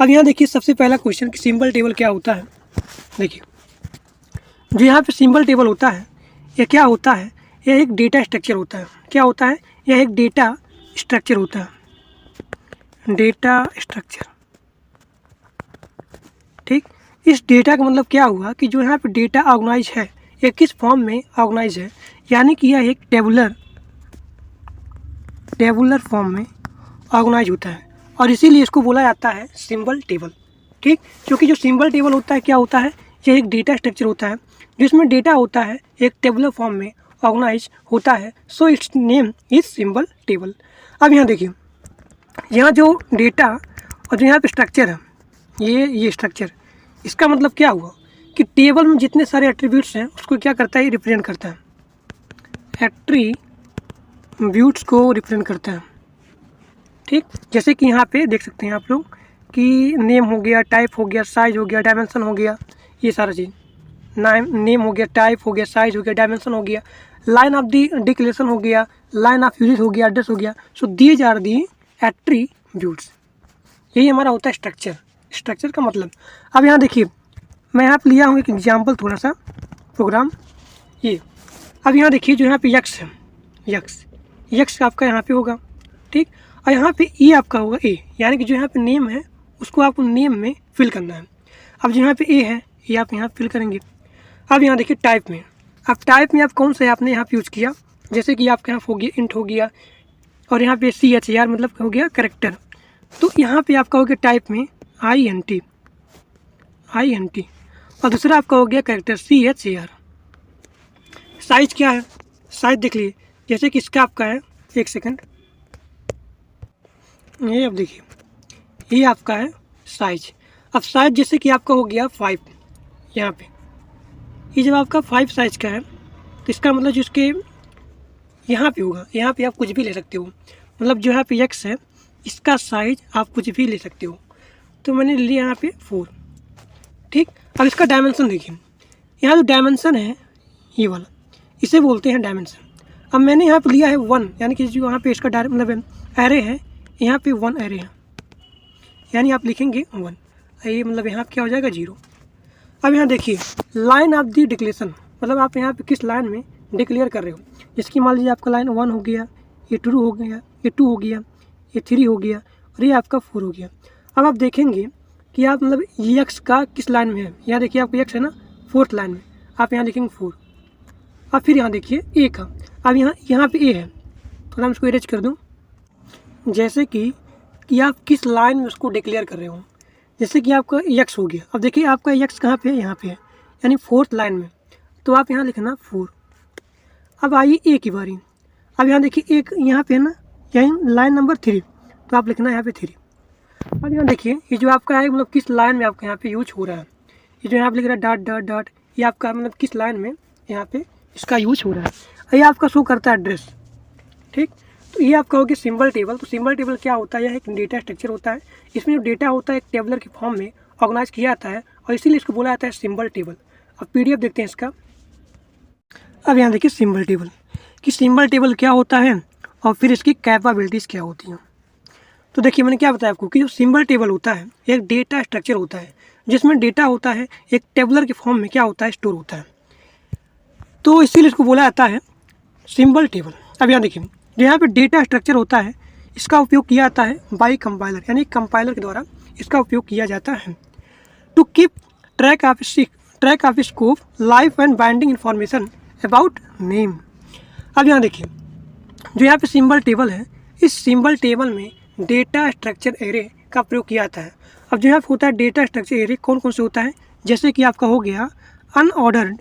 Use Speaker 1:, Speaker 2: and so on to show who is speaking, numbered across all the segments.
Speaker 1: अब यहाँ देखिए सबसे पहला क्वेश्चन कि सिंबल टेबल क्या होता है। देखिए जो यहाँ पे सिंबल टेबल होता है यह क्या होता है, यह एक डेटा स्ट्रक्चर होता है। क्या होता है, यह एक डेटा स्ट्रक्चर होता है, डेटा स्ट्रक्चर। ठीक, इस डेटा का मतलब क्या हुआ कि जो यहाँ पे डेटा ऑर्गेनाइज है यह किस फॉर्म में ऑर्गेनाइज है, यानी कि यह एक टेबुलर फॉर्म में ऑर्गेनाइज होता है और इसीलिए इसको बोला जाता है सिंबल टेबल। ठीक, क्योंकि जो सिंबल टेबल होता है क्या होता है, यह एक डेटा स्ट्रक्चर होता है जिसमें डेटा होता है एक टेबुलर फॉर्म में ऑर्गेनाइज होता है, so it's name is symbol table. अब यहाँ देखिए, यहाँ जो डेटा और जो यहाँ पे स्ट्रक्चर है ये स्ट्रक्चर, इसका मतलब क्या हुआ कि टेबल में जितने सारे एट्रीब्यूट्स हैं उसको क्या करता है, रिप्रेजेंट करता है, एट्रीब्यूट्स को रिप्रेजेंट करता है। ठीक, जैसे कि यहाँ पे देख सकते हैं आप लोग कि नेम हो गया, टाइप हो गया, साइज हो गया, डायमेंशन हो गया, ये सारा चीज़। नेम हो गया, टाइप हो गया, साइज हो गया, डायमेंशन हो गया, लाइन ऑफ दी डिक्लेरेशन हो गया, लाइन ऑफ यूजेज हो गया, एड्रेस हो गया। So these are the attributes. यही हमारा होता है स्ट्रक्चर। स्ट्रक्चर का मतलब, अब यहाँ देखिए मैं यहाँ पे लिया हूँ एक एग्जाम्पल, थोड़ा सा प्रोग्राम ये। अब यहाँ देखिए जो यहाँ पे यक्स है, यक्स आपका यहाँ पे होगा। ठीक, और यहाँ पे ए आपका होगा, ए, यानी कि जो यहाँ पे नेम है उसको आपको नेम में फिल करना है। अब जो यहाँ पे ए है ये आप यहाँ फिल करेंगे। अब यहाँ देखिए टाइप में, अब टाइप में आप कौन सा आपने यहाँ पे यूज़ किया, जैसे कि आपके यहाँ हो गया इंट हो गया और यहाँ पे CHAR मतलब हो गया करेक्टर, तो यहाँ पे आपका हो गया टाइप में INT और दूसरा आपका हो गया करेक्टर CHAR। साइज क्या है, साइज देख लीजिए, जैसे कि इसका आपका है, एक सेकंड, ये अब देखिए ये आपका है साइज। अब साइज जैसे कि आपका हो गया 5, यहाँ पे ये जब आपका 5 साइज का है तो इसका मतलब जो इसके यहाँ पे होगा, यहाँ पे आप कुछ भी ले सकते हो, मतलब जो यहाँ पे x है इसका साइज आप कुछ भी ले सकते हो। तो मैंने लिया यहाँ पे 4। ठीक, अब इसका डायमेंशन देखिए, यहाँ जो डायमेंशन है ये वाला, इसे बोलते हैं डायमेंशन। अब मैंने यहाँ पे लिया है 1, यानी कि जो यहाँ पे इसका मतलब एरे है, यहाँ पे 1 एरे है, यानी आप लिखेंगे 1, ये मतलब यहाँ पे क्या हो जाएगा 0। अब यहाँ देखिए लाइन ऑफ दी डिक्लेरेशन, मतलब आप यहाँ पे किस लाइन में डिक्लेयर कर रहे हो, जिसकी मान लीजिए आपका लाइन 1 हो गया, ये 2 हो गया, ये 2 हो गया, ये 3 हो गया और ये आपका 4 हो गया। अब आप देखेंगे कि आप मतलब ये एक्स का किस लाइन में है, यहाँ देखिए आपका एक्स है ना 4th लाइन में, आप यहाँ लिखेंगे 4। अब फिर यहाँ देखिए ए का, अब यहाँ पे ए है, थोड़ा मैं इसको इरेज कर दूँ, जैसे कि आप किस लाइन में उसको डिक्लेयर कर रहे हो, जैसे कि आपका एक्स हो गया। अब देखिए आपका एक्स कहाँ पे है, यहाँ पे है, यानी 4th लाइन में, तो आप यहाँ लिखना 4। अब आइए ए की बारी, अब यहाँ देखिए एक यहाँ पे है ना, यहीं लाइन नंबर 3, तो आप लिखना यहाँ पे 3। अब यहाँ देखिए ये जो आपका है मतलब किस लाइन में आपका यहाँ पे यूज हो रहा है, ये जो यहाँ पे लिख रहा है डॉट डॉट डॉट, ये आपका मतलब किस लाइन में यहाँ पे इसका यूज हो रहा है, ये आपका शो करता है एड्रेस। ठीक, तो ये आपका हो गया सिंबल टेबल। तो सिंबल टेबल क्या होता है, यह एक डेटा स्ट्रक्चर होता है, इसमें जो डेटा होता है एक टेबलर के फॉर्म में ऑर्गेनाइज किया जाता है और इसीलिए इसको बोला जाता है सिंबल टेबल। अब PDF देखते हैं इसका। अब यहाँ देखिए सिंबल टेबल, कि सिंबल टेबल क्या होता है और फिर इसकी कैपेबिलिटीज़ क्या होती हैं। तो देखिए मैंने क्या बताया आपको कि जो सिंबल टेबल होता है एक डेटा स्ट्रक्चर होता है जिसमें डेटा होता है एक टेबलर के फॉर्म में क्या होता है, स्टोर होता है, तो इसीलिए इसको बोला जाता है सिंबल टेबल। अब यहाँ देखिए जो यहाँ पे डेटा स्ट्रक्चर होता है इसका उपयोग किया जाता है बाई कंपाइलर, यानी कंपाइलर के द्वारा इसका उपयोग किया जाता है to keep track of scope, life and binding information about name. अब यहाँ देखिए जो यहाँ पे सिंबल टेबल है, इस सिंबल टेबल में डेटा स्ट्रक्चर एरे का प्रयोग किया जाता है। अब जो यहाँ पे होता है डेटा स्ट्रक्चर एरे कौन कौन से होता है, जैसे कि आपका हो गया अनऑर्डर्ड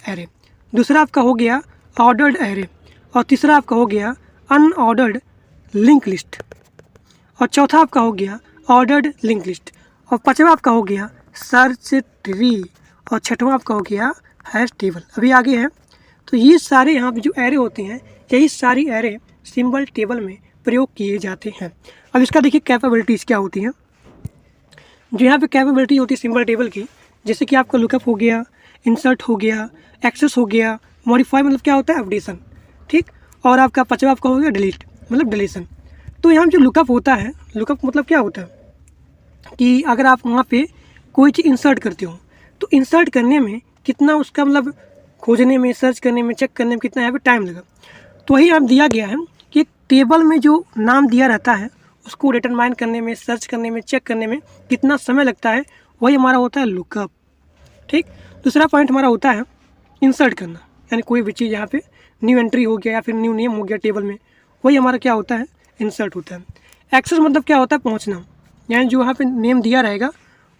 Speaker 1: एरे, दूसरा आपका हो गया ऑर्डर्ड एरे, और तीसरा आपका हो गया अनऑर्डर्ड लिंक लिस्ट, और चौथा आपका हो गया ऑर्डर्ड लिंक लिस्ट, और पांचवा आपका हो गया सर्च ट्री, और छठवां आपका हो गया हैश टेबल। अभी आगे है, तो ये सारे यहाँ पे जो एरे होते हैं यही सारी एरे सिंबल टेबल में प्रयोग किए जाते हैं। अब इसका देखिए कैपेबिलिटीज़ क्या होती हैं। जो यहाँ पे कैपेबिलिटी होती है सिंबल टेबल की, जैसे कि आपका लुकअप हो गया, इंसर्ट हो गया, एक्सेस हो गया, मॉडिफाई मतलब क्या होता है अपडेशन। ठीक, और आपका पांचवा आपका हो गया डिलीट मतलब डिलीशन। तो यहाँ जो लुकअप होता है, लुकअप मतलब क्या होता है, कि अगर आप वहाँ पे कोई चीज़ इंसर्ट करते हो तो इंसर्ट करने में कितना उसका मतलब खोजने में, सर्च करने में, चेक करने में कितना यहाँ पे टाइम लगा। तो वही आप दिया गया है कि टेबल में जो नाम दिया रहता है उसको डिटरमाइन करने में, सर्च करने में, चेक करने में कितना समय लगता है, वही हमारा होता है लुकअप। ठीक, दूसरा पॉइंट हमारा होता है इंसर्ट करना, यानी कोई भी चीज़ यहाँ पे न्यू एंट्री हो गया या फिर न्यू नेम हो गया टेबल में, वही हमारा क्या होता है, इंसर्ट होता है। एक्सेस मतलब क्या होता है, पहुँचना, यानी जो वहाँ पे नेम दिया रहेगा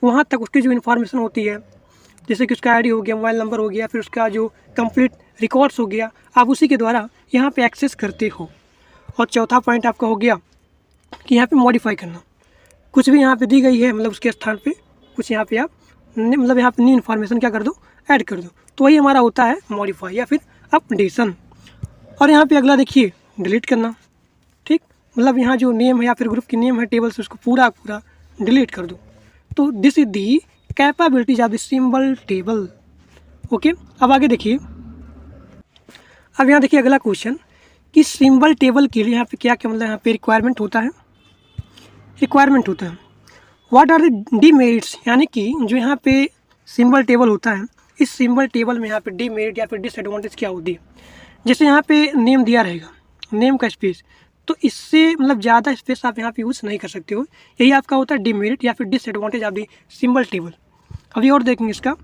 Speaker 1: वहाँ तक उसकी जो इन्फॉर्मेशन होती है, जैसे कि उसका आईडी हो गया, मोबाइल नंबर हो गया, फिर उसका जो कंप्लीट रिकॉर्ड्स हो गया, आप उसी के द्वारा यहाँ पे एक्सेस करते हो। और चौथा पॉइंट आपका हो गया कि यहाँ पे मॉडिफाई करना, कुछ भी यहाँ पे दी गई है मतलब उसके स्थान पे कुछ यहाँ पे आप मतलब यहाँ पे न्यू इन्फॉर्मेशन क्या कर दो, ऐड कर दो, तो वही हमारा होता है मॉडिफाई या फिर अपडेशन। और यहाँ पे अगला देखिए डिलीट करना। ठीक, मतलब यहाँ जो नेम है या फिर ग्रुप की नेम है टेबल से, उसको पूरा डिलीट कर दो। तो this is the capabilities of the symbol table. Okay, अब आगे देखिए, अब यहाँ देखिए अगला क्वेश्चन कि सिंबल टेबल के लिए यहाँ पे क्या क्या मतलब यहाँ पे रिक्वायरमेंट होता है, व्हाट आर द डीमेरिट्स, यानी कि जो यहाँ पे सिंबल टेबल होता है, इस सिंबल टेबल में यहाँ पे डीमेरिट या फिर डिसएडवांटेज क्या होती है। जैसे यहाँ पे नेम दिया रहेगा, नेम का स्पेस, तो इससे मतलब ज़्यादा स्पेस आप यहाँ पे यूज़ नहीं कर सकते हो, यही आपका होता है डीमेरिट या फिर disadvantage of the symbol table. अभी और देखेंगे इसका।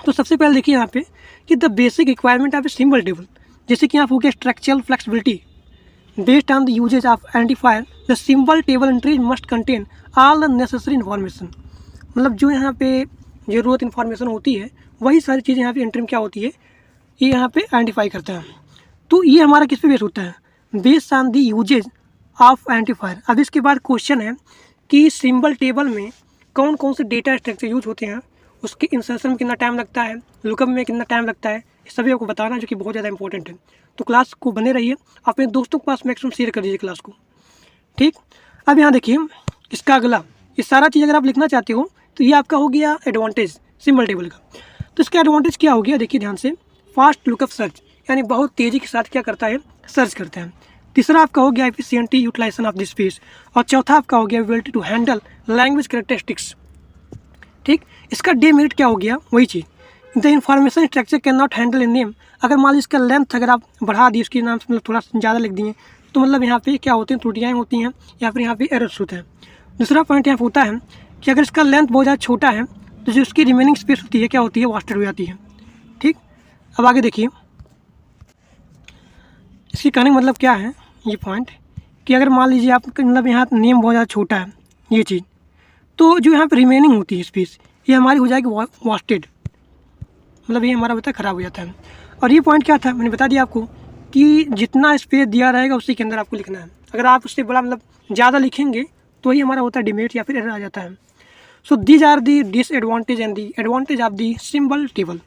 Speaker 1: तो सबसे पहले देखिए यहाँ पे कि the basic requirement of a symbol table, जैसे कि यहाँ हो गया structural flexibility based on the usage of identifier, the symbol table entries must contain all the necessary information. मतलब जो यहाँ पे ज़रूरत इन्फॉर्मेशन होती है वही सारी चीज़ें यहाँ पे एंट्री में क्या होती है, ये यहाँ पे आइडेंटिफाई करता है। तो ये हमारा किस पे बेस होता है, based on the usage of identifier. अब इसके बाद क्वेश्चन है कि सिंबल टेबल में कौन कौन से डेटा स्ट्रक्चर यूज होते हैं, उसके इंसर्शन में कितना टाइम लगता है, लुकअप में कितना टाइम लगता है, ये सभी आपको बताना, जो कि बहुत ज़्यादा इंपॉर्टेंट है। तो क्लास को बने रहिए, अपने दोस्तों के पास मैक्सिमम शेयर कर दीजिए क्लास को। ठीक, अब यहाँ देखिए इसका अगला, ये सारा चीज़ अगर आप लिखना चाहते हो तो ये आपका हो गया एडवांटेज सिंबल टेबल का। तो इसका एडवांटेज क्या हो गया, देखिए ध्यान से, फास्ट लुकअप सर्च, यानी बहुत तेज़ी के साथ क्या करता है, सर्च करता है। तीसरा आपका हो गया efficient utilisation of this space, और चौथा आपका हो गया ability to handle language characteristics. ठीक, इसका डीमेरिट क्या हो गया, वही चीज़, the information structure can not handle in name. अगर मान लीजिए इसका लेंथ अगर आप बढ़ा दिए, उसके नाम से मतलब थोड़ा ज़्यादा लिख दिए, तो मतलब यहाँ पे क्या होते हैं, त्रुटियाँ होती हैं या फिर यहाँ पे एरर्स होते हैं। दूसरा पॉइंट यहाँ पे होता है कि अगर इसका लेंथ बहुत ज़्यादा छोटा है तो जो उसकी रिमेनिंग स्पेस होती है क्या होती है, वास्टेड हो जाती है। ठीक, अब आगे देखिए इसकी कहने का मतलब क्या है, ये पॉइंट कि अगर मान लीजिए आप मतलब यहाँ नेम बहुत ज़्यादा छोटा है ये चीज़, तो जो यहाँ पे रिमेनिंग होती है स्पेस, ये हमारी हो जाएगी वास्टेड, मतलब ये हमारा होता है ख़राब हो जाता है। और ये पॉइंट क्या था, मैंने बता दिया आपको कि जितना स्पेस दिया रहेगा उसी के अंदर आपको लिखना है। अगर आप उससे बड़ा मतलब ज़्यादा लिखेंगे तो ही हमारा होता है डिमेरिट या फिर एरर आ जाता है। So these are the disadvantage and the advantage of the symbol table.